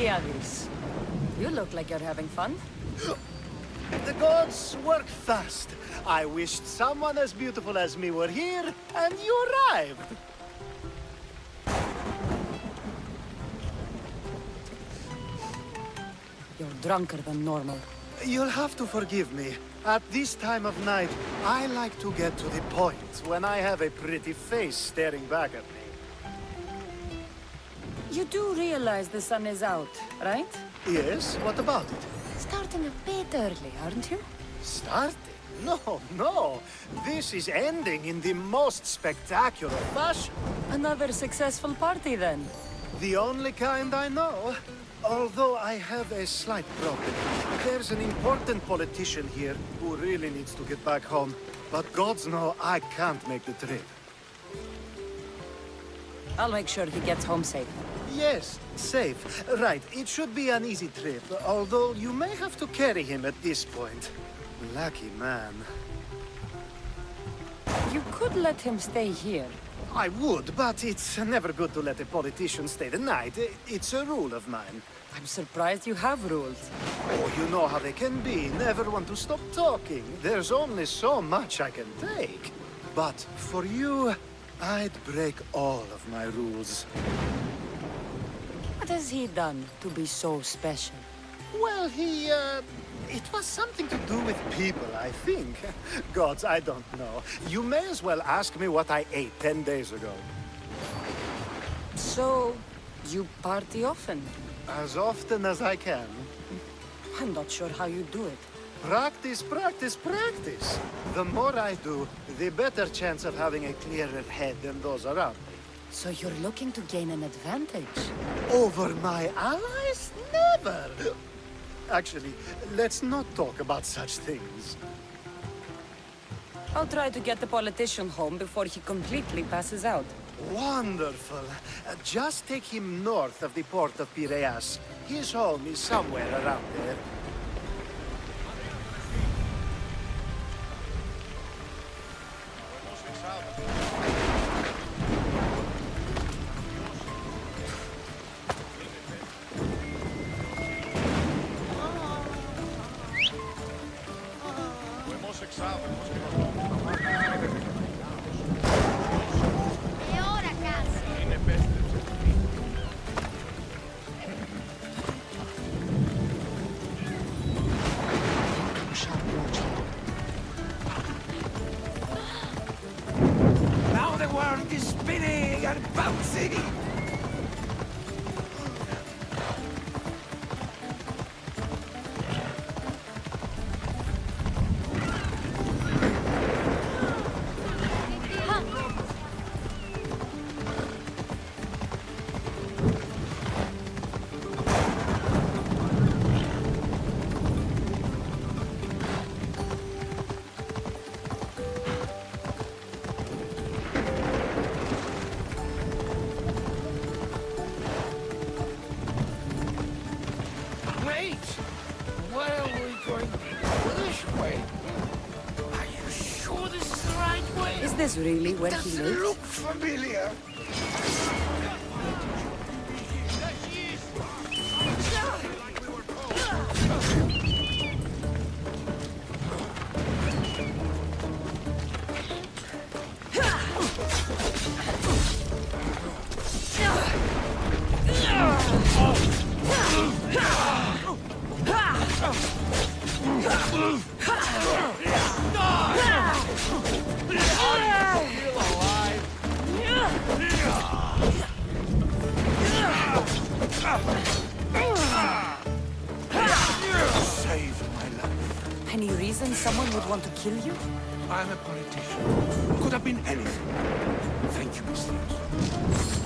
Aliadis. You look like you're having fun. The gods work fast. I wished someone as beautiful as me were here, and you arrived. You're drunker than normal. You'll have to forgive me. At this time of night, I like to get to the point when I have a pretty face staring back at me. You do realize the sun is out, right? Yes, what about it? Starting a bit early, aren't you? Starting? No, no. This is ending in the most spectacular fashion. Another successful party, then. The only kind I know. Although I have a slight problem. There's an important politician here who really needs to get back home. But gods know I can't make the trip. I'll make sure he gets home safe. Yes, safe. Right, it should be an easy trip, although you may have to carry him at this point. Lucky man. You could let him stay here. I would, but it's never good to let a politician stay the night. It's a rule of mine. I'm surprised you have rules. Oh, you know how they can be. Never want to stop talking. There's only so much I can take. But for you, I'd break all of my rules. What has he done to be so special? Well, it was something to do with people, I think. Gods, I don't know. You may as well ask me what I ate 10 days ago. So, you party often? As often as I can. I'm not sure how you do it. Practice, practice, practice. The more I do, the better chance of having a clearer head than those around me. So you're looking to gain an advantage? Over my allies? Never! Actually, let's not talk about such things. I'll try to get the politician home before he completely passes out. Wonderful. Just take him north of the port of Piraeus. His home is somewhere around there. Now the world is spinning and bouncing! Wait! Where are we going? This way? Are you sure this is the right way? Is this really where he Does it lives? look familiar? Save my life. Any reason someone would want to kill you? I'm a politician. Could have been anything. Thank you, Mistress.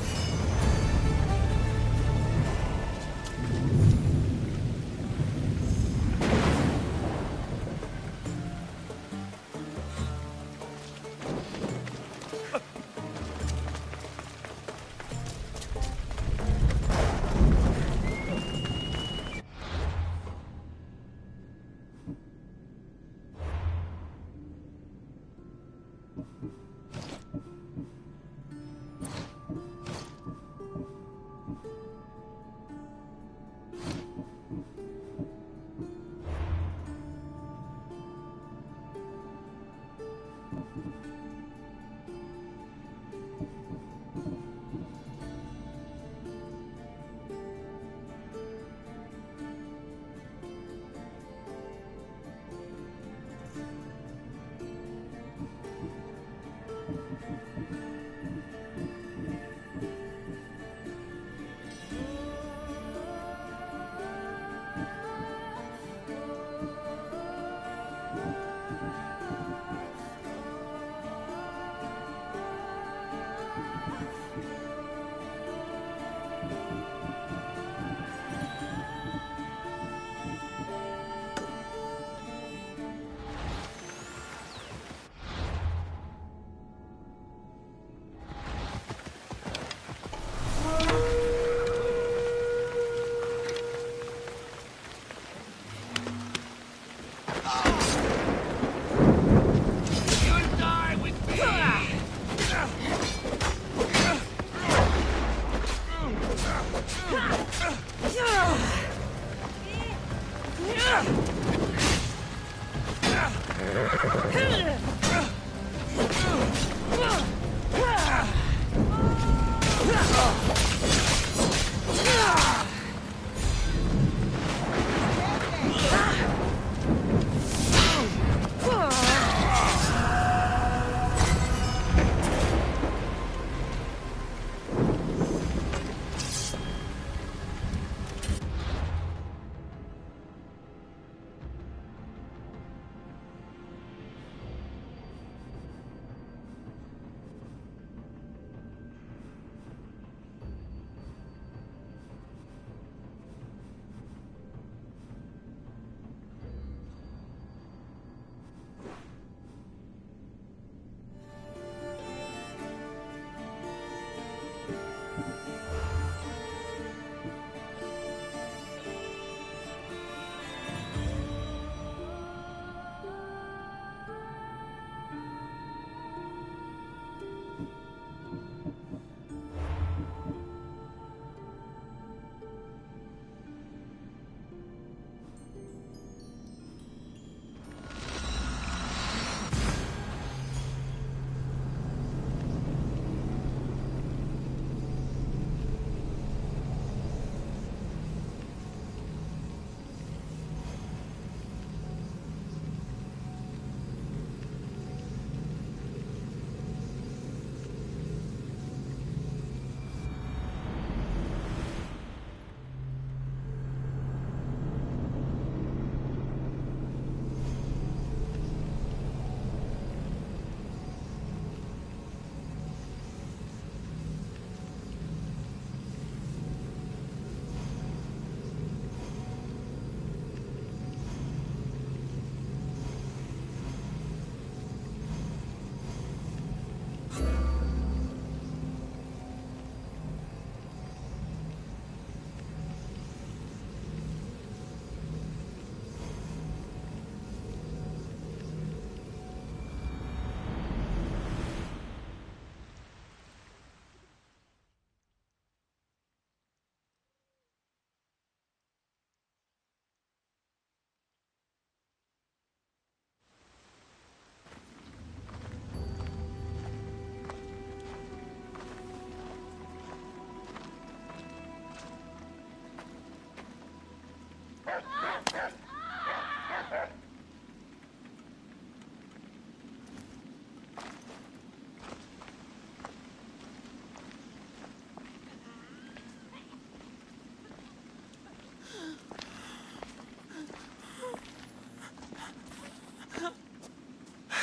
You'll die with me!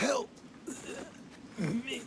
Help me.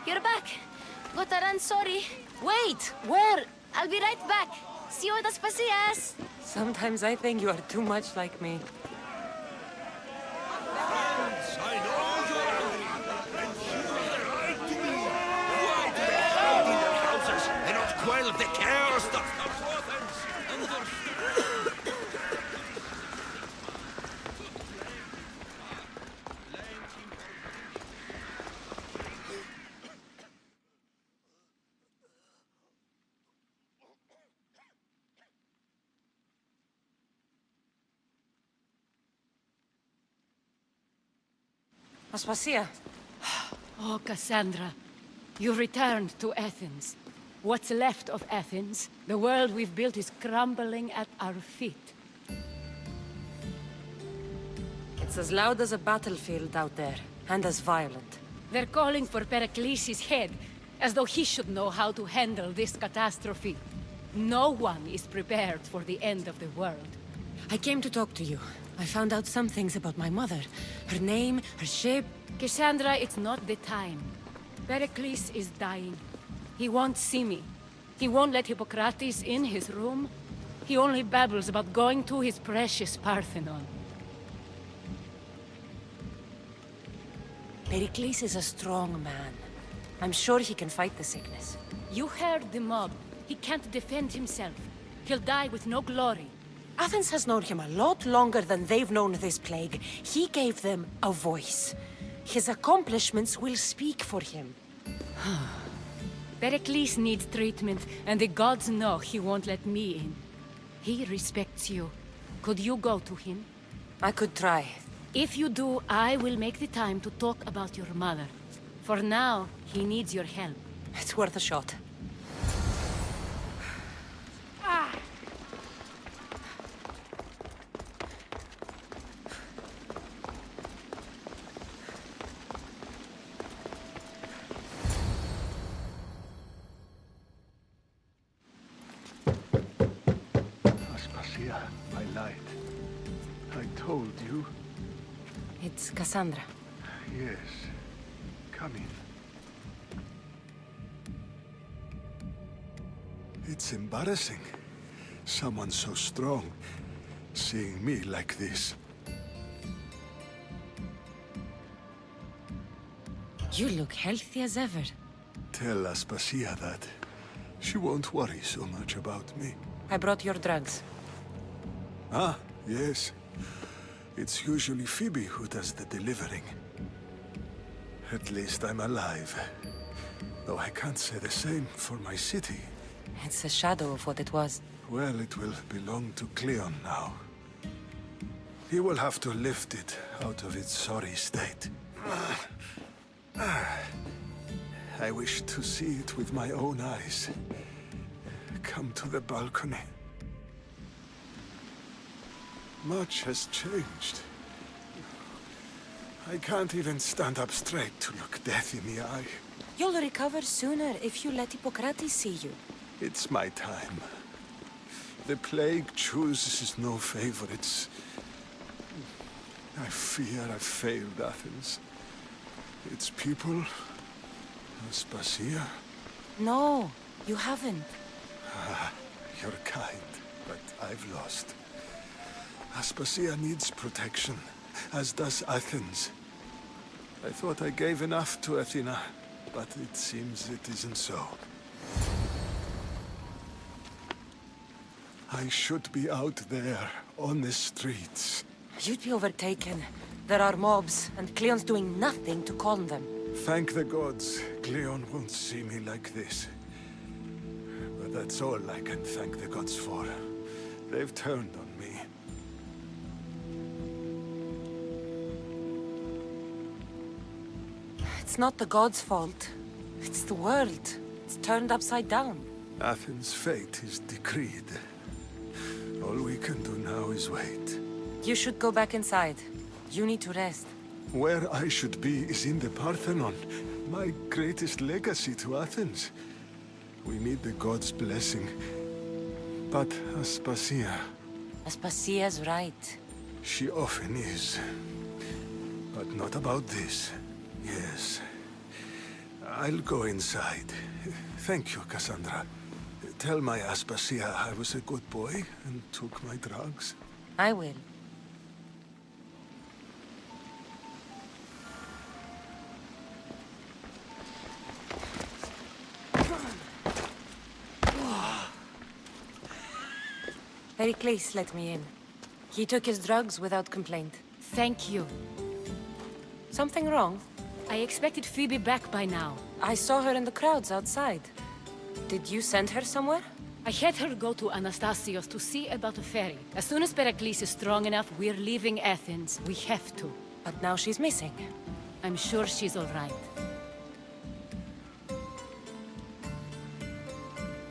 You're back. Gotta run, sorry. Wait! Where? I'll be right back. See you at Assasins. Sometimes I think you are too much like me. I know you're angry, and you have the right to be. Why do they hide in their houses and not quell the chaos that comes to Athens? Aspasia. Oh, Cassandra, you returned to Athens. What's left of Athens, the world we've built is crumbling at our feet. It's as loud as a battlefield out there, and as violent. They're calling for Pericles' head, as though he should know how to handle this catastrophe. No one is prepared for the end of the world. I came to talk to you. I found out some things about my mother. Her name, her shape. Cassandra, it's not the time. Pericles is dying. He won't see me. He won't let Hippocrates in his room. He only babbles about going to his precious Parthenon. Pericles is a strong man. I'm sure he can fight the sickness. You heard the mob. He can't defend himself. He'll die with no glory. Athens has known him a lot longer than they've known this plague. He gave them a voice. His accomplishments will speak for him. Pericles needs treatment, and the gods know he won't let me in. He respects you. Could you go to him? I could try. If you do, I will make the time to talk about your mother. For now, he needs your help. It's worth a shot. Aspasia, I lied. I told you. It's Cassandra. Yes. Come in. It's embarrassing. Someone so strong, seeing me like this. You look healthy as ever. Tell Aspasia that. She won't worry so much about me. I brought your drugs. Ah, yes. It's usually Phoebe who does the delivering. At least I'm alive. Though I can't say the same for my city. It's a shadow of what it was. Well, it will belong to Cleon now. He will have to lift it out of its sorry state. I wish to see it with my own eyes. Come to the balcony. Much has changed. I can't even stand up straight to look death in the eye. You'll recover sooner if you let Hippocrates see you. It's my time. The plague chooses no favorites. I fear I've failed Athens. Its people, Aspasia. No, you haven't. You're kind, but I've lost. Aspasia needs protection, as does Athens. I thought I gave enough to Athena, but it seems it isn't so. I should be out there, on the streets. You'd be overtaken. There are mobs, and Cleon's doing nothing to calm them. Thank the gods, Cleon won't see me like this. But that's all I can thank the gods for. They've turned on me. It's not the gods' fault. It's the world. It's turned upside down. Athens' fate is decreed. All we can do now is wait. You should go back inside. You need to rest. Where I should be is in the Parthenon, my greatest legacy to Athens. We need the gods' blessing. But Aspasia, Aspasia's right. she often is. But not about this. Yes. I'll go inside. Thank you, Cassandra. Tell my Aspasia I was a good boy and took my drugs. I will. Pericles let me in. He took his drugs without complaint. Thank you. Something wrong? I expected Phoebe back by now. I saw her in the crowds outside. Did you send her somewhere? I had her go to Anastasios to see about a ferry. As soon as Pericles is strong enough, we're leaving Athens. We have to. But now she's missing. I'm sure she's all right.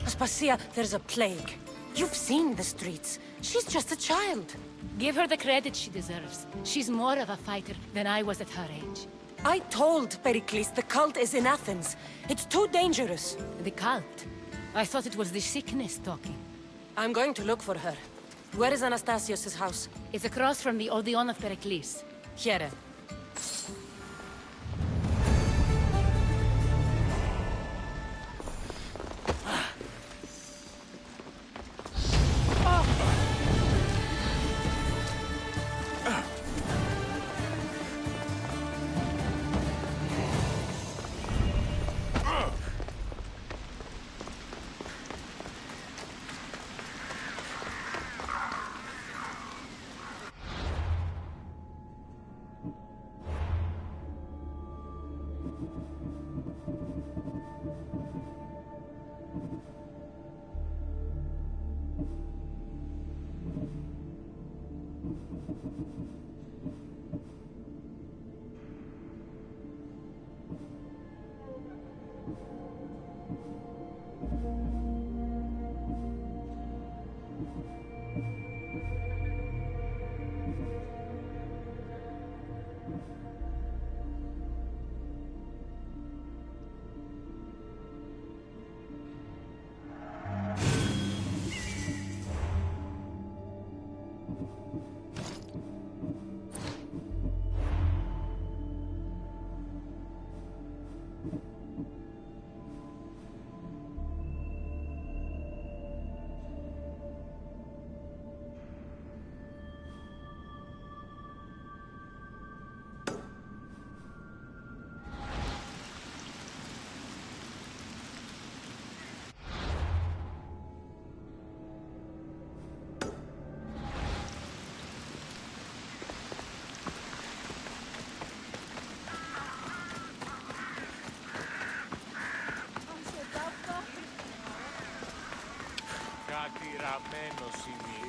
Aspasia, there's a plague. You've seen the streets. She's just a child. Give her the credit she deserves. She's more of a fighter than I was at her age. I told Pericles the cult is in Athens. It's too dangerous. The cult? I thought it was the sickness talking. I'm going to look for her. Where is Anastasios' house? It's across from the Odeon of Pericles. Here. Κατηραμένος είναι.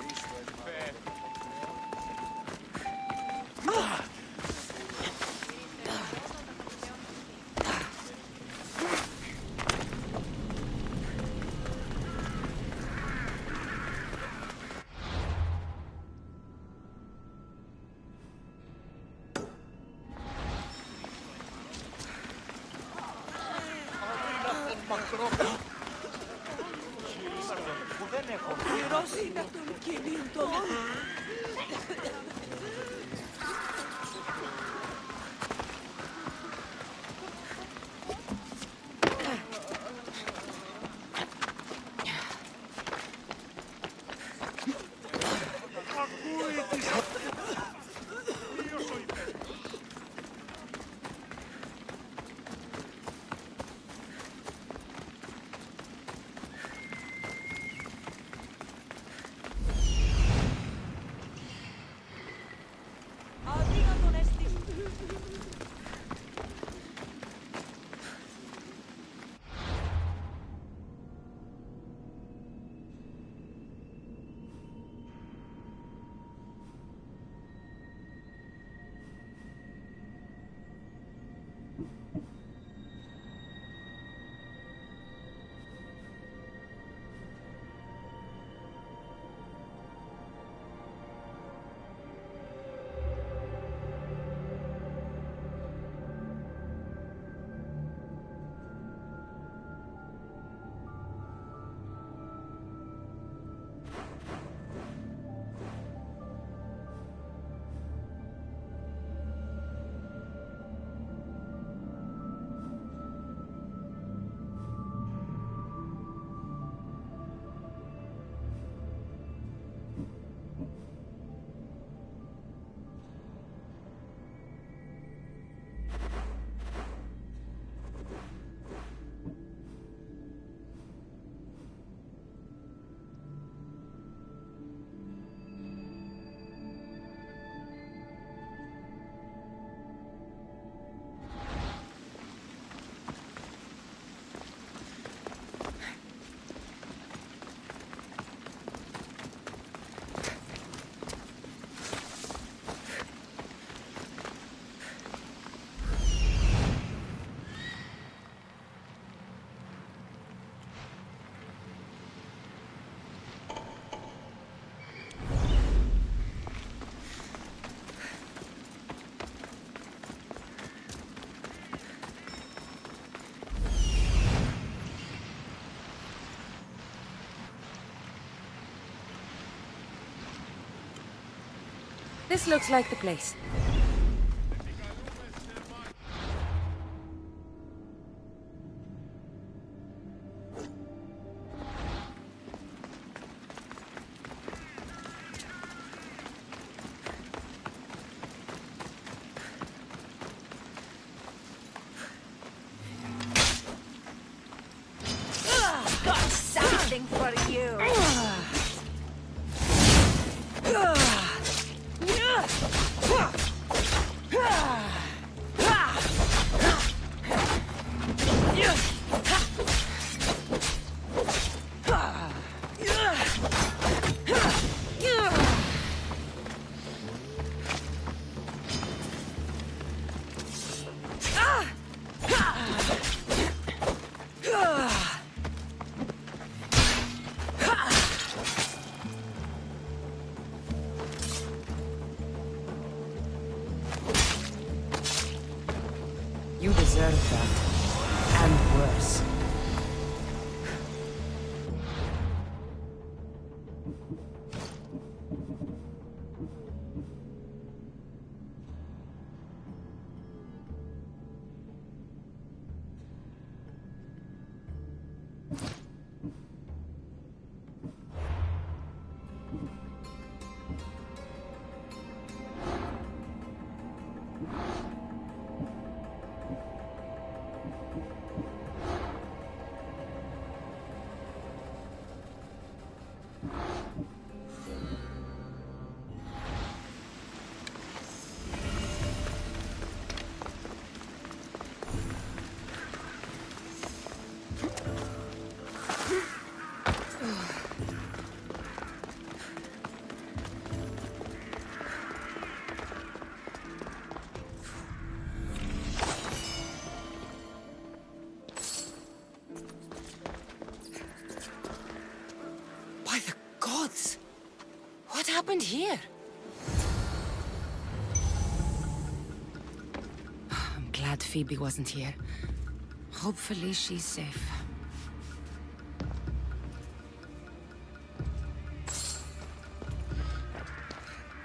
This looks like the place. Got something for you. You deserve that. And worse. By the gods! What happened here? I'm glad Phoebe wasn't here. Hopefully she's safe.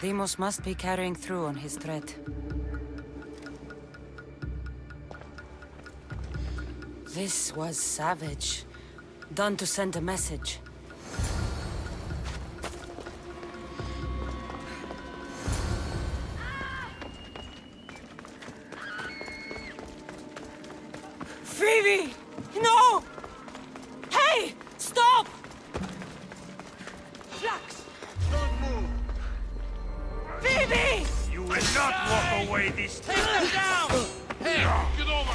Deimos must be carrying through on his threat. This was savage. Done to send a message. Phoebe! No! Hey! Stop! Flux! Don't move! Phoebe! You will not walk away this time! Take them down! Hey, get over!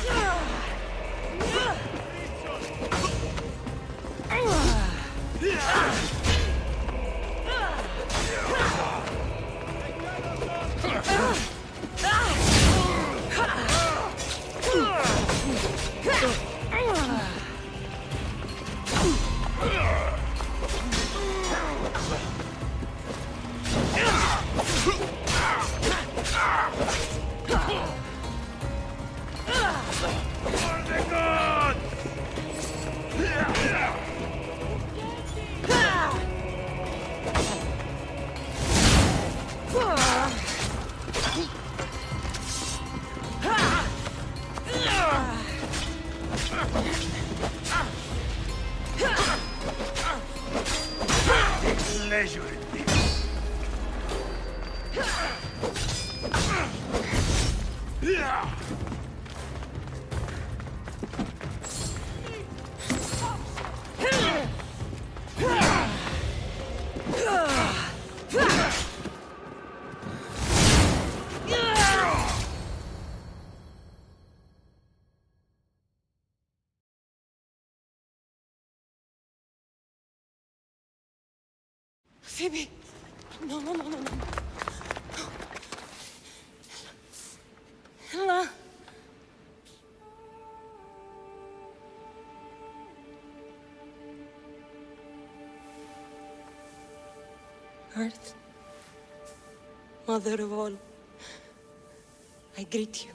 Pleasure in this. Phoebe! No, no, no, no, no. Ella! Earth, Mother of all, I greet you.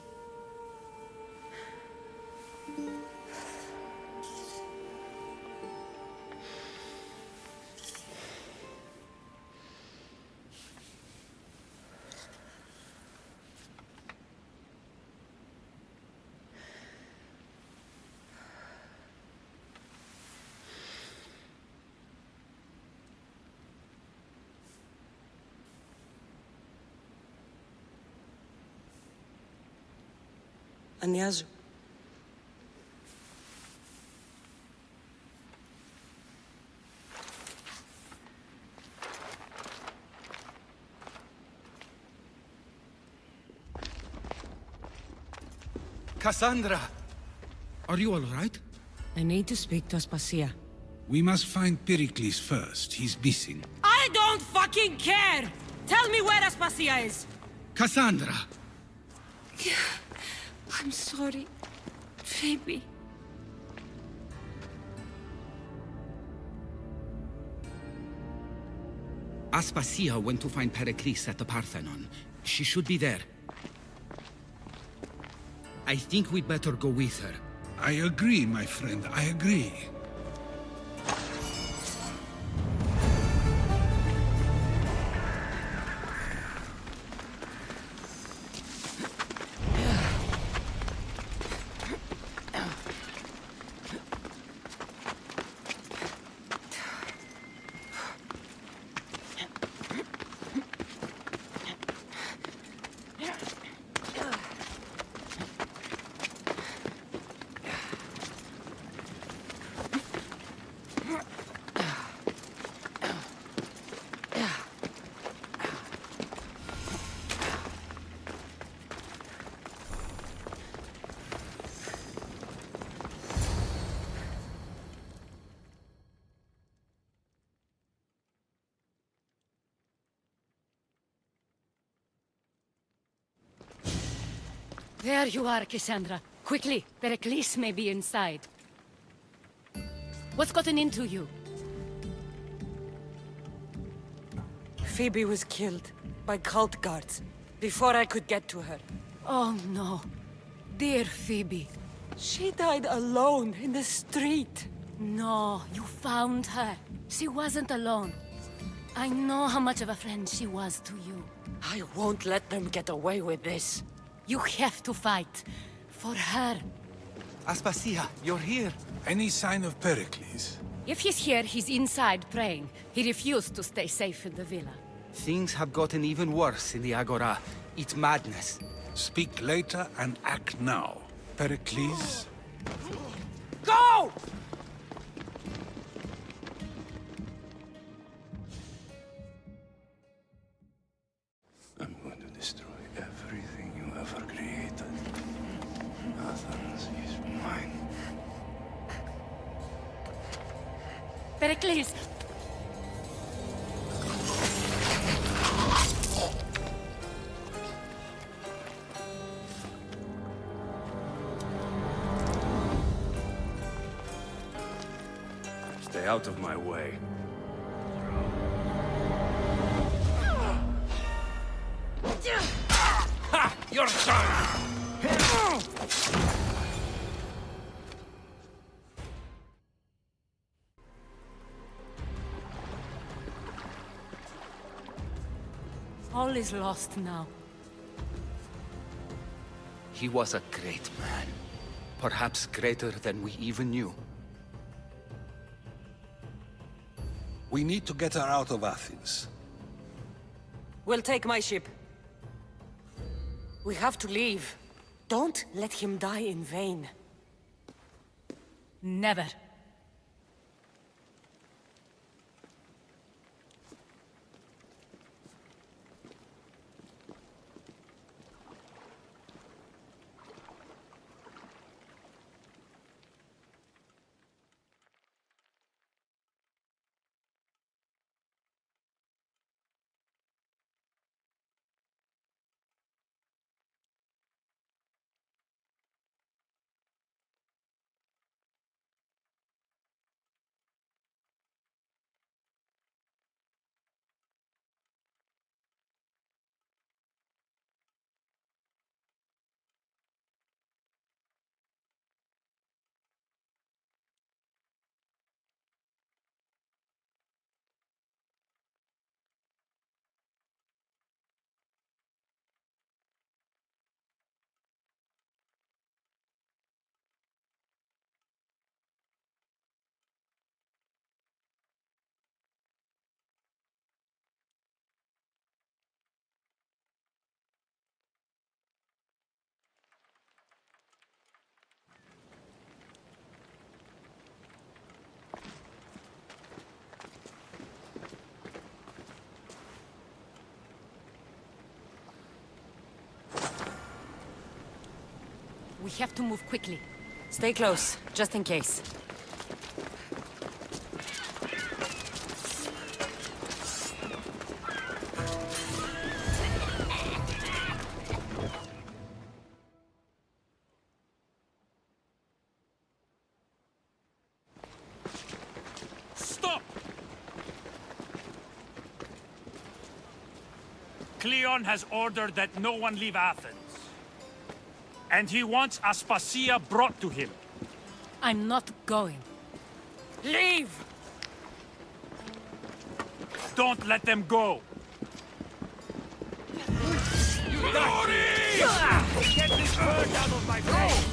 Ανιάζω. Cassandra! Are you all right? I need to speak to Aspasia. We must find Pericles first. He's missing. I don't fucking care! Tell me where Aspasia is! Cassandra! I'm sorry, Phoebe. Aspasia went to find Pericles at the Parthenon. She should be there. I think we'd better go with her. I agree, my friend. I agree. There you are, Cassandra. Quickly, Pericles may be inside. What's gotten into you? Phoebe was killed by cult guards before I could get to her. Oh no. Dear Phoebe. She died alone in the street. No, you found her. She wasn't alone. I know how much of a friend she was to you. I won't let them get away with this. You have to fight. For her. Aspasia, you're here. Any sign of Pericles? If he's here, he's inside praying. He refused to stay safe in the villa. Things have gotten even worse in the Agora. It's madness. Speak later and act now. Pericles? Go! I'm going to destroy everything you ever created. Athens is mine. Pericles! Stay out of my way. Ha! You're done! All is lost now. He was a great man. Perhaps greater than we even knew. We need to get her out of Athens. We'll take my ship. We have to leave. Don't let him die in vain. Never. We have to move quickly. Stay close, just in case. Stop! Cleon has ordered that no one leave Athens. And he wants Aspasia brought to him. I'm not going. Leave! Don't let them go! Get this bird out of my face!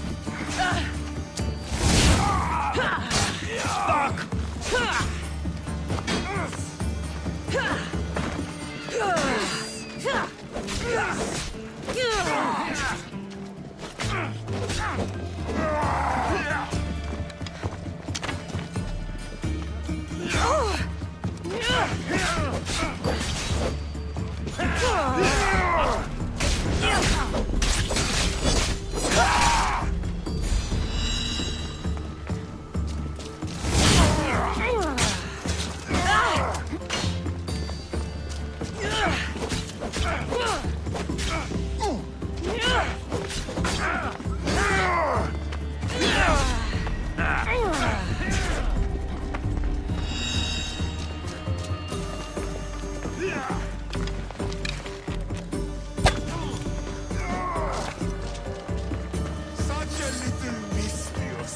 Such a little mischievous.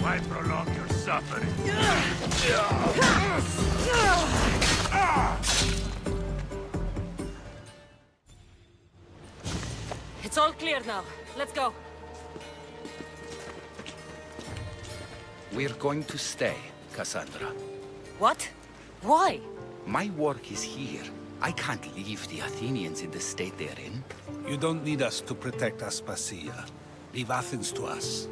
Why prolong your suffering? It's all clear now. Let's go. We're going to stay, Cassandra. What? Why? My work is here. I can't leave the Athenians in the state they're in. You don't need us to protect Aspasia. Leave Athens to us.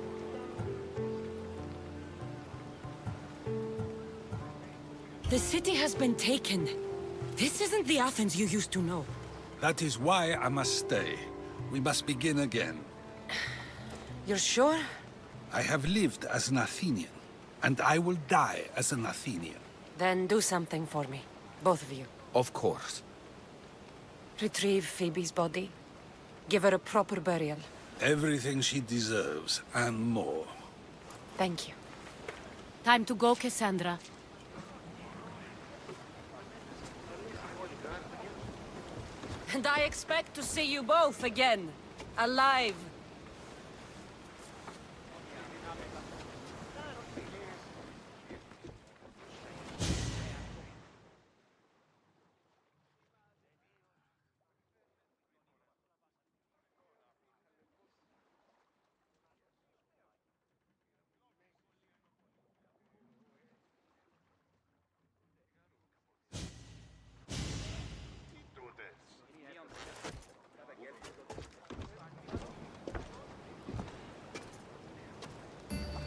The city has been taken. This isn't the Athens you used to know. That is why I must stay. We must begin again. You're sure? I have lived as an Athenian, and I will die as an Athenian. Then do something for me. Both of you. Of course. Retrieve Phoebe's body. Give her a proper burial. Everything she deserves, and more. Thank you. Time to go, Cassandra. And I expect to see you both again. Alive.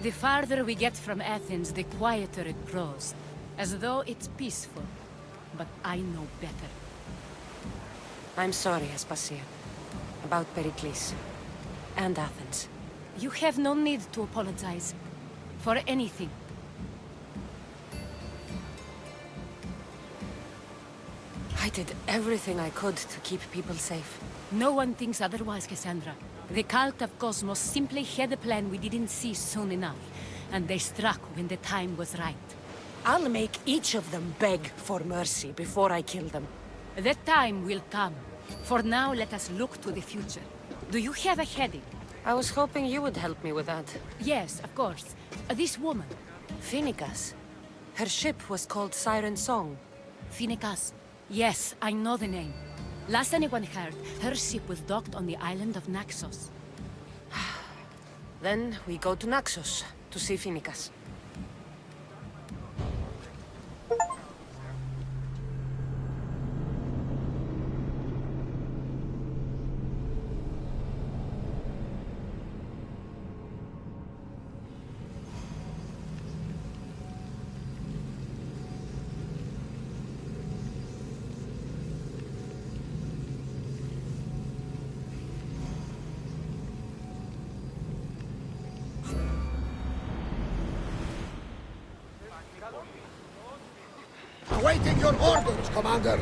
The farther we get from Athens, the quieter it grows. As though it's peaceful. But I know better. I'm sorry, Aspasia. About Pericles. And Athens. You have no need to apologize. For anything. I did everything I could to keep people safe. No one thinks otherwise, Cassandra. The cult of Cosmos simply had a plan we didn't see soon enough. And they struck when the time was right. I'll make each of them beg for mercy before I kill them. That time will come. For now, let us look to the future. Do you have a heading? I was hoping you would help me with that. Yes, of course. This woman. Phoenicas. Her ship was called Siren Song. Phoenicas. Yes, I know the name. Last anyone heard, her ship was docked on the island of Naxos. Then we go to Naxos, to see Finikas. Awaiting your orders, Commander.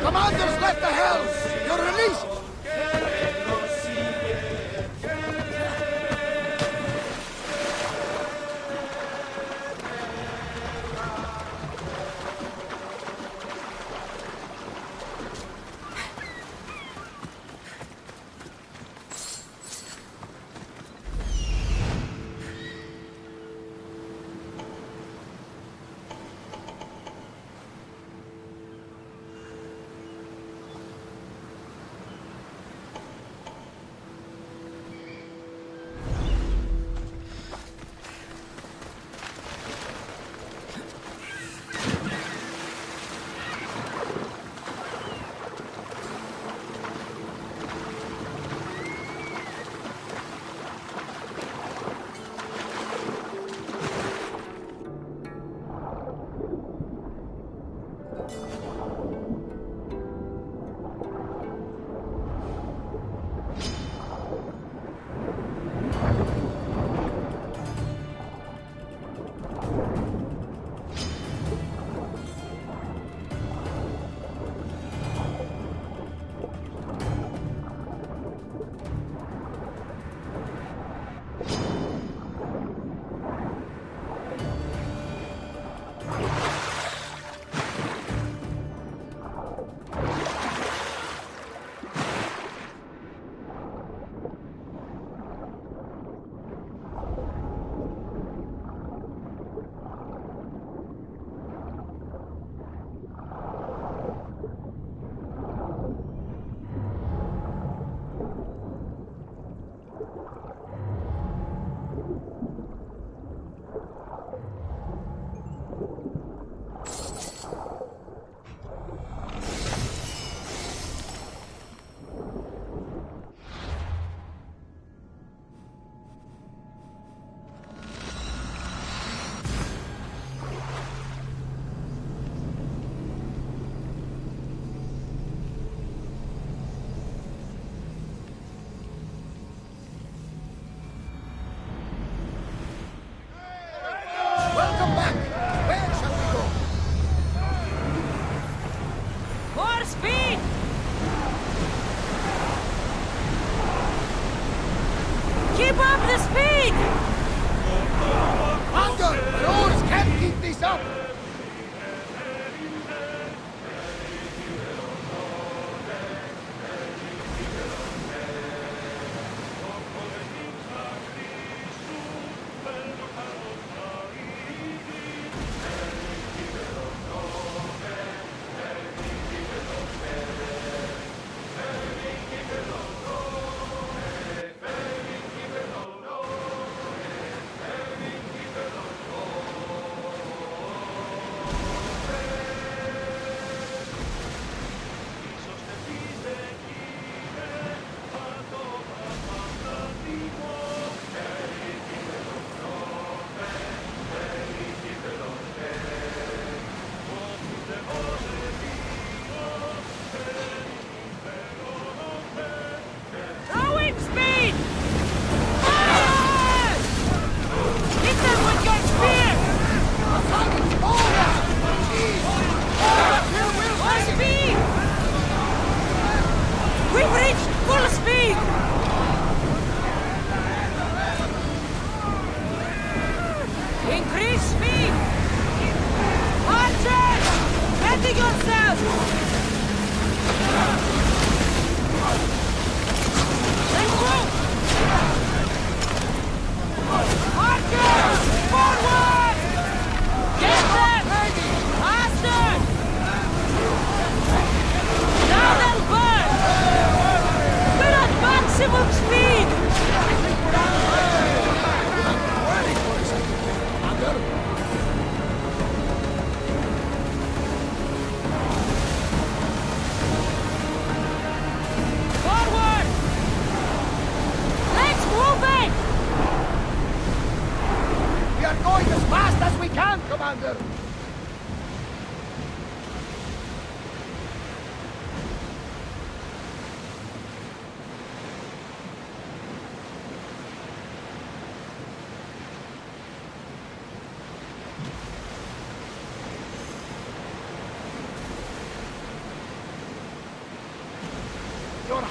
Commanders left the helm! You're released!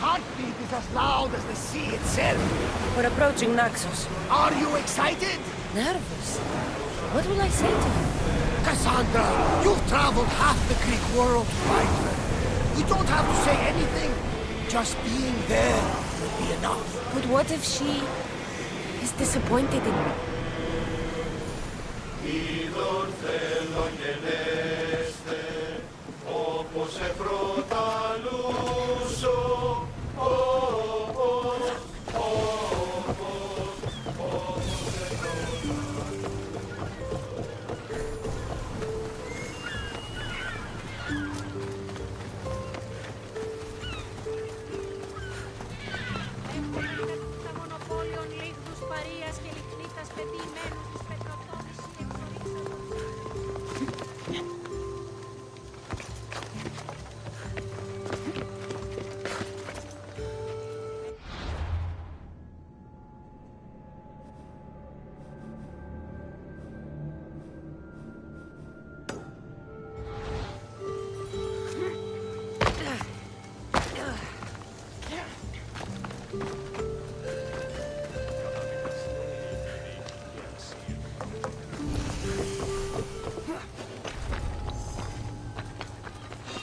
heartbeat is as loud as the sea itself. We're approaching Naxos. Are you excited? Nervous? What will I say to him? Cassandra, you've traveled half the Greek world to find her. You don't have to say anything. Just being there will be enough. But what if she is disappointed in me?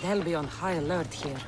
They'll be on high alert here.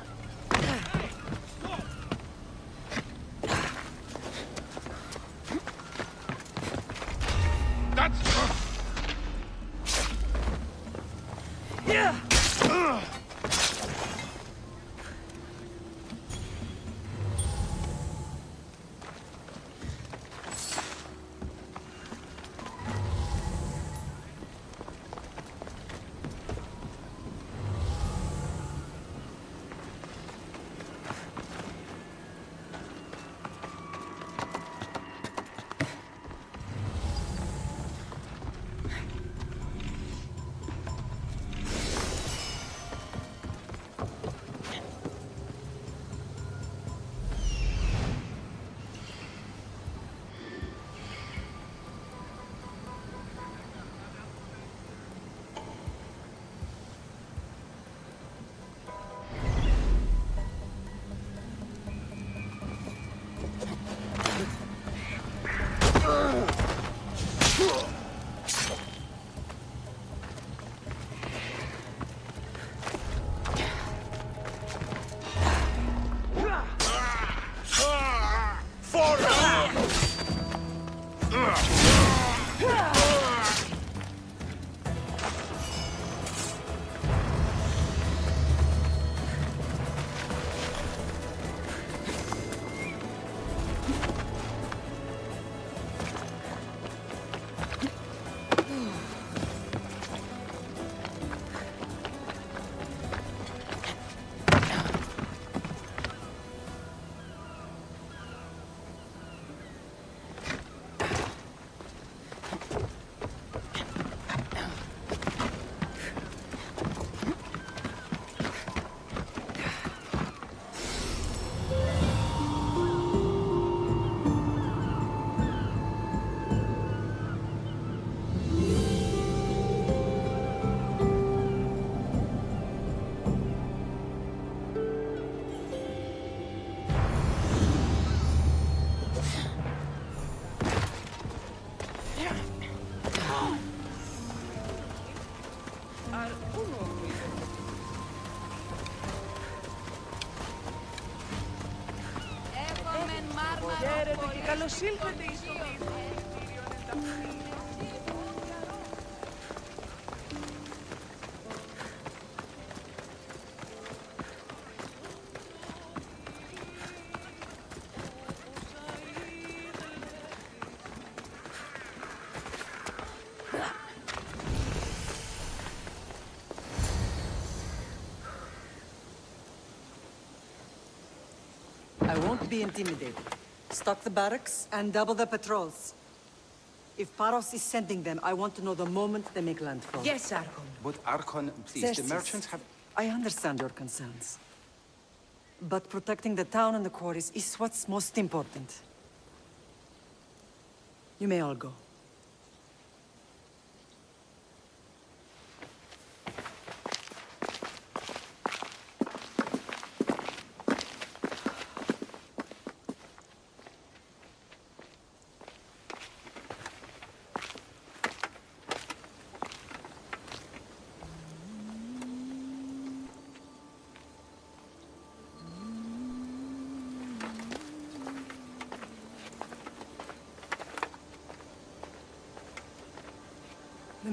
Καλώς ήλθατε εις το μυστήριο ενταφρύνει. I won't be intimidated. Stock the barracks and double the patrols. If Paros is sending them, I want to know the moment they make landfall. Yes, Archon. But Archon, please, the Xerxes, merchants have... I understand your concerns. But protecting the town and the quarries is what's most important. You may all go.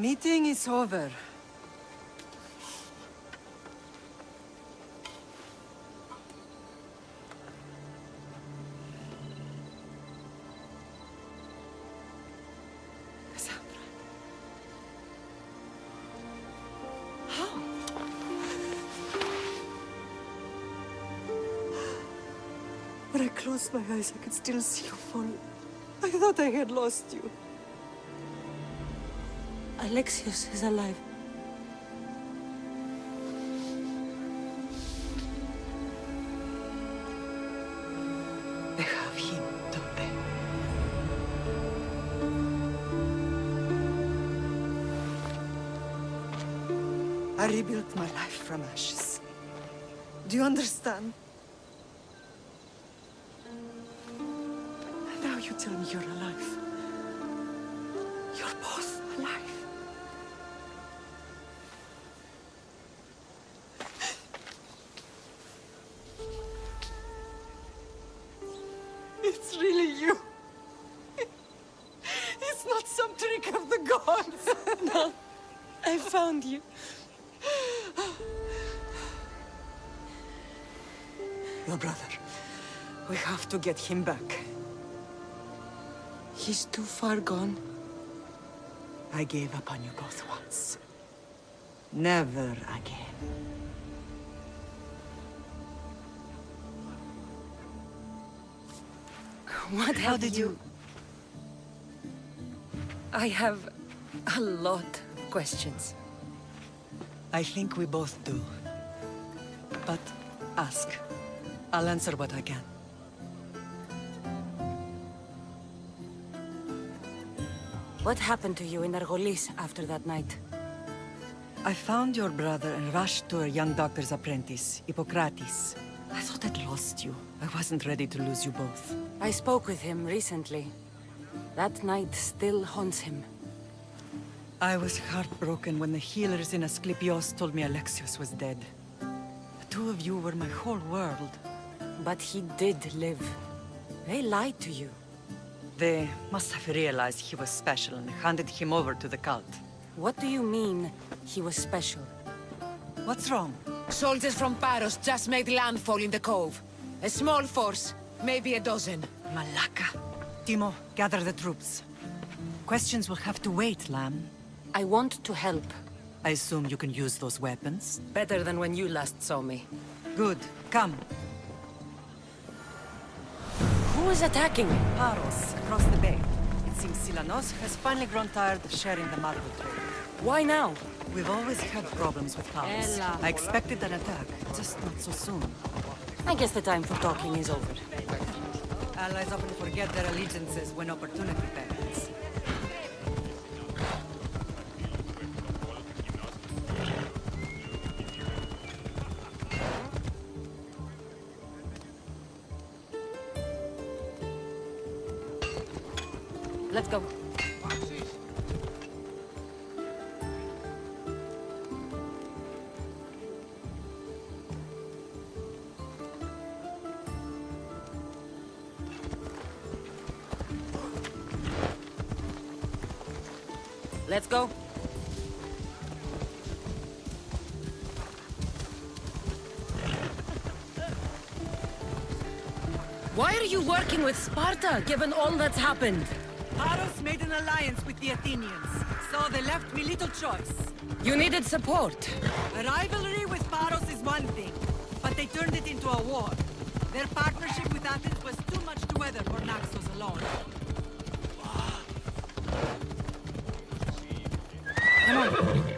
Meeting is over. Cassandra. How? When I closed my eyes, I could still see you fall. I thought I had lost you. Alexios is alive. They have him, don't they? I rebuilt my life from ashes. Do you understand? And now you tell me you're alive. You're both alive. It's really you. It's not some trick of the gods. No, I found you. Your brother. We have to get him back. He's too far gone. I gave up on you both once. Never again. What How have did you... I have a lot of questions. I think we both do. But ask. I'll answer what I can. What happened to you in Argolis after that night? I found your brother and rushed to a young doctor's apprentice, Hippocrates. I thought I'd lost you. I wasn't ready to lose you both. I spoke with him recently. That night still haunts him. I was heartbroken when the healers in Asclepios told me Alexios was dead. The two of you were my whole world. But he did live. They lied to you. They must have realized he was special and handed him over to the cult. What do you mean, he was special? What's wrong? Soldiers from Paros just made landfall in the cove. A small force, maybe a dozen. Malaka. Timo, gather the troops. Questions will have to wait, Lamb. I want to help. I assume you can use those weapons? Better than when you last saw me. Good. Come. Who is attacking? Paros, across the bay. It seems Silanos has finally grown tired of sharing the marble trade. Why now? We've always had problems with Paros. Ella. I expected an attack, just not so soon. I guess the time for talking is over. Allies often forget their allegiances when opportunity beckons. Let's go. Let's go. Why are you working with Sparta, given all that's happened? Paros made an alliance with the Athenians, so they left me little choice. You needed support. A rivalry with Paros is one thing, but they turned it into a war. Their partnership with Athens was too much to weather for Naxos alone. Come on.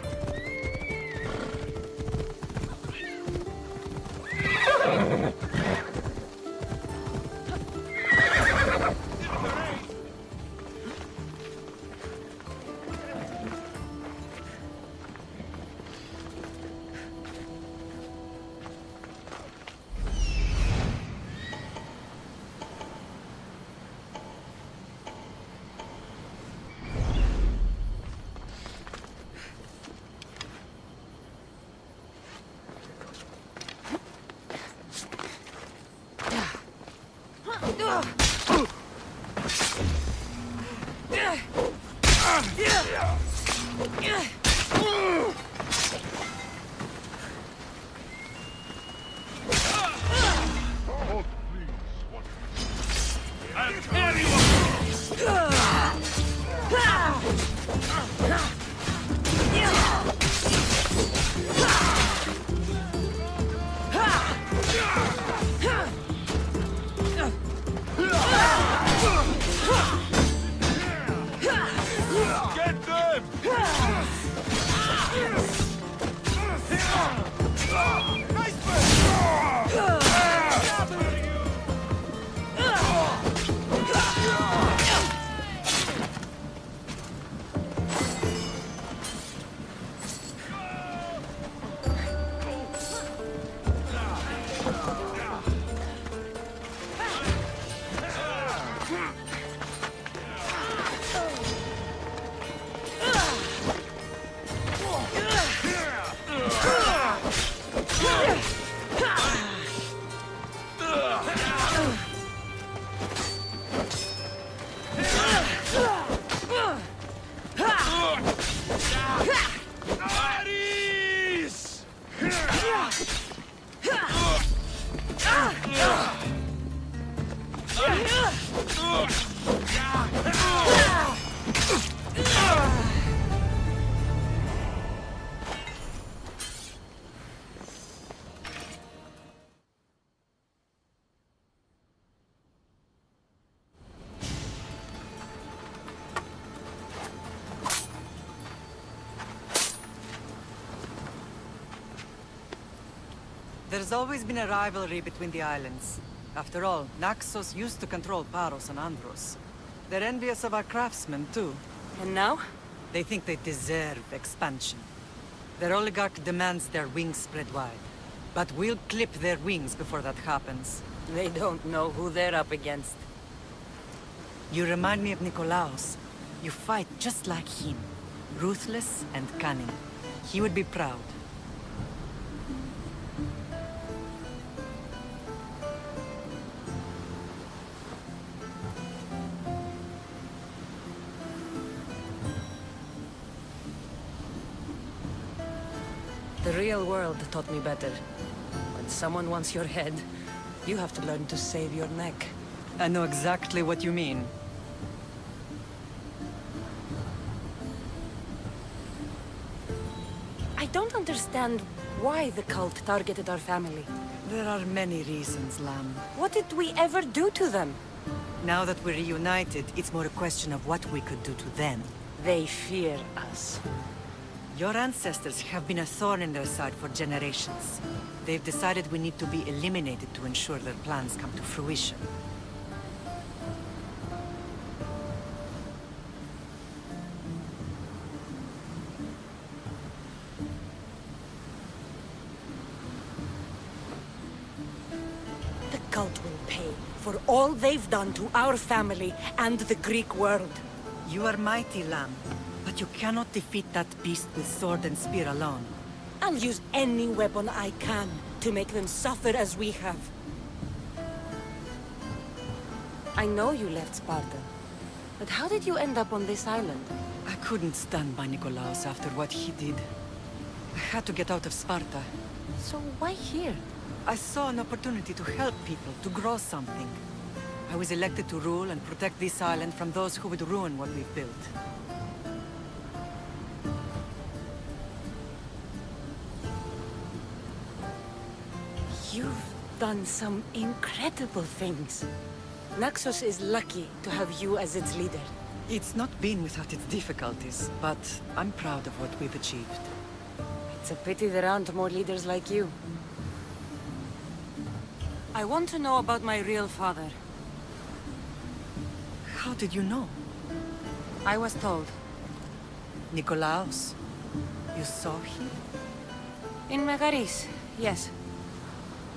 There's always been a rivalry between the islands. After all, Naxos used to control Paros and Andros. They're envious of our craftsmen, too. And now? They think they deserve expansion. Their oligarch demands their wings spread wide. But we'll clip their wings before that happens. They don't know who they're up against. You remind me of Nikolaos. You fight just like him. Ruthless and cunning. He would be proud. The real world taught me better. When someone wants your head, you have to learn to save your neck. I know exactly what you mean. I don't understand why the cult targeted our family. There are many reasons, Lamb. What did we ever do to them? Now that we're reunited, it's more a question of what we could do to them. They fear us. Your ancestors have been a thorn in their side for generations. They've decided we need to be eliminated to ensure their plans come to fruition. The cult will pay for all they've done to our family and the Greek world. You are mighty, Lamb, but you cannot defeat that beast with sword and spear alone. I'll use any weapon I can to make them suffer as we have. I know you left Sparta, but how did you end up on this island? I couldn't stand by Nikolaos after what he did. I had to get out of Sparta. So why here? I saw an opportunity to help people, to grow something. I was elected to rule and protect this island from those who would ruin what we've built. You've done some incredible things. Naxos is lucky to have you as its leader. It's not been without its difficulties, but I'm proud of what we've achieved. It's a pity there aren't more leaders like you. I want to know about my real father. How did you know? I was told. Nikolaos? You saw him? In Megaris, yes.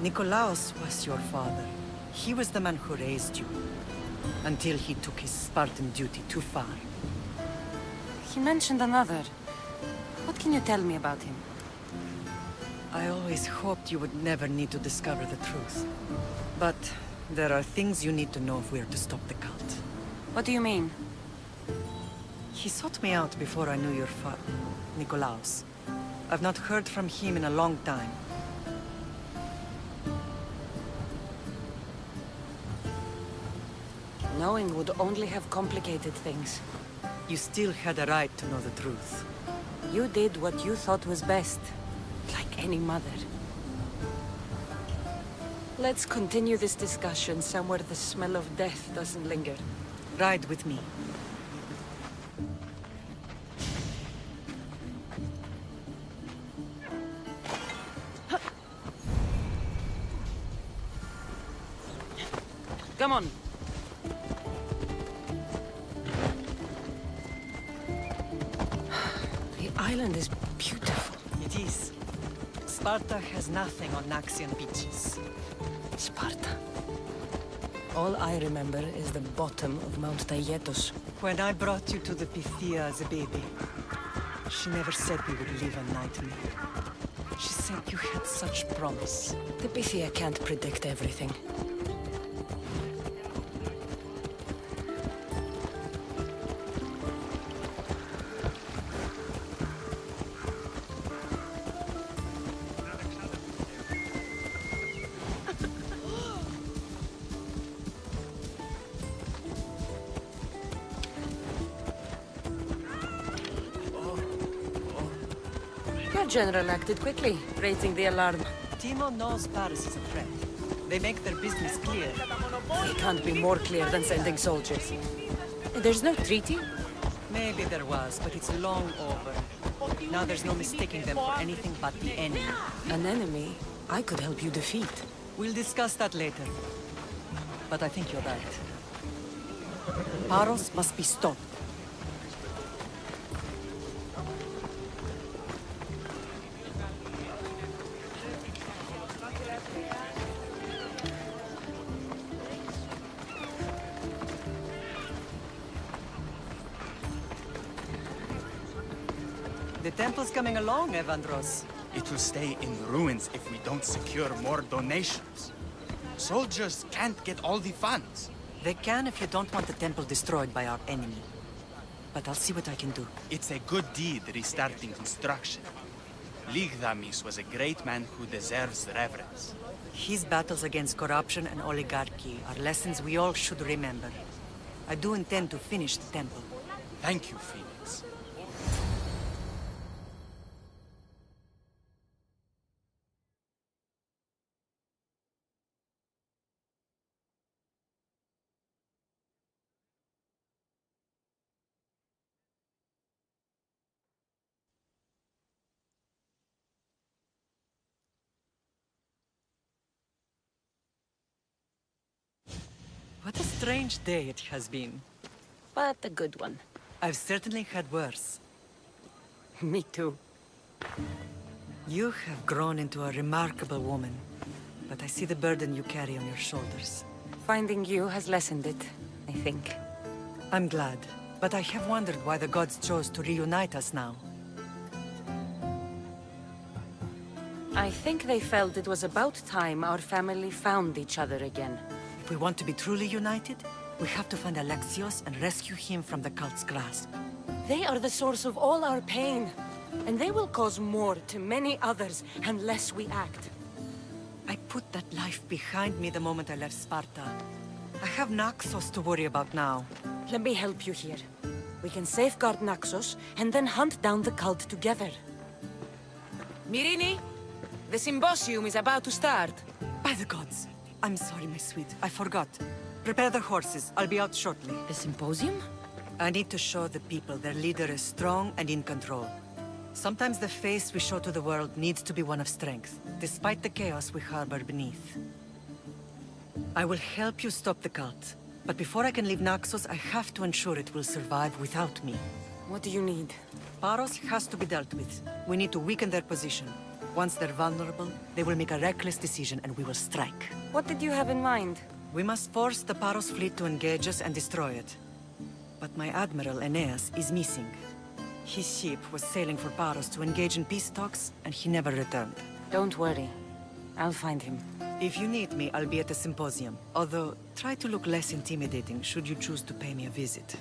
Nikolaos was your father. He was the man who raised you. Until he took his Spartan duty too far. He mentioned another. What can you tell me about him? I always hoped you would never need to discover the truth. But there are things you need to know if we are to stop the cult. What do you mean? He sought me out before I knew your father, Nikolaos. I've not heard from him in a long time. Knowing would only have complicated things. You still had a right to know the truth. You did what you thought was best, like any mother. Let's continue this discussion somewhere the smell of death doesn't linger. Ride with me. Come on. The island is beautiful. It is. Sparta has nothing on Naxian beaches. Sparta. All I remember is the bottom of Mount Taygetos. When I brought you to the Pythia as a baby, she never said we would live a nightmare. She said you had such promise. The Pythia can't predict everything. Our general acted quickly, raising the alarm. Timo knows Paris is a threat. They make their business clear. They can't be more clear than sending soldiers. There's no treaty? Maybe there was, but it's long over. Now there's no mistaking them for anything but the enemy. An enemy I could help you defeat. We'll discuss that later. But I think you're right. Paros must be stopped. The temple's coming along, Evandros. It will stay in ruins if we don't secure more donations. Soldiers can't get all the funds. They can if you don't want the temple destroyed by our enemy. But I'll see what I can do. It's a good deed restarting construction. Ligdamis was a great man who deserves reverence. His battles against corruption and oligarchy are lessons we all should remember. I do intend to finish the temple. Thank you, Phoenix. What a strange day it has been. But a good one. I've certainly had worse. Me too. You have grown into a remarkable woman, but I see the burden you carry on your shoulders. Finding you has lessened it, I think. I'm glad, but I have wondered why the gods chose to reunite us now. I think they felt it was about time our family found each other again. If we want to be truly united, we have to find Alexios and rescue him from the cult's grasp. They are the source of all our pain, and they will cause more to many others unless we act. I put that life behind me the moment I left Sparta. I have Naxos to worry about now. Let me help you here. We can safeguard Naxos and then hunt down the cult together. Myrrine, the symposium is about to start. By the gods! I'm sorry, my sweet. I forgot. Prepare the horses. I'll be out shortly. The symposium? I need to show the people their leader is strong and in control. Sometimes the face we show to the world needs to be one of strength, despite the chaos we harbor beneath. I will help you stop the cult, but before I can leave Naxos, I have to ensure it will survive without me. What do you need? Paros has to be dealt with. We need to weaken their position. Once they're vulnerable, they will make a reckless decision and we will strike. What did you have in mind? We must force the Paros fleet to engage us and destroy it. But my admiral, Aeneas, is missing. His ship was sailing for Paros to engage in peace talks, and he never returned. Don't worry. I'll find him. If you need me, I'll be at the symposium. Although, try to look less intimidating should you choose to pay me a visit.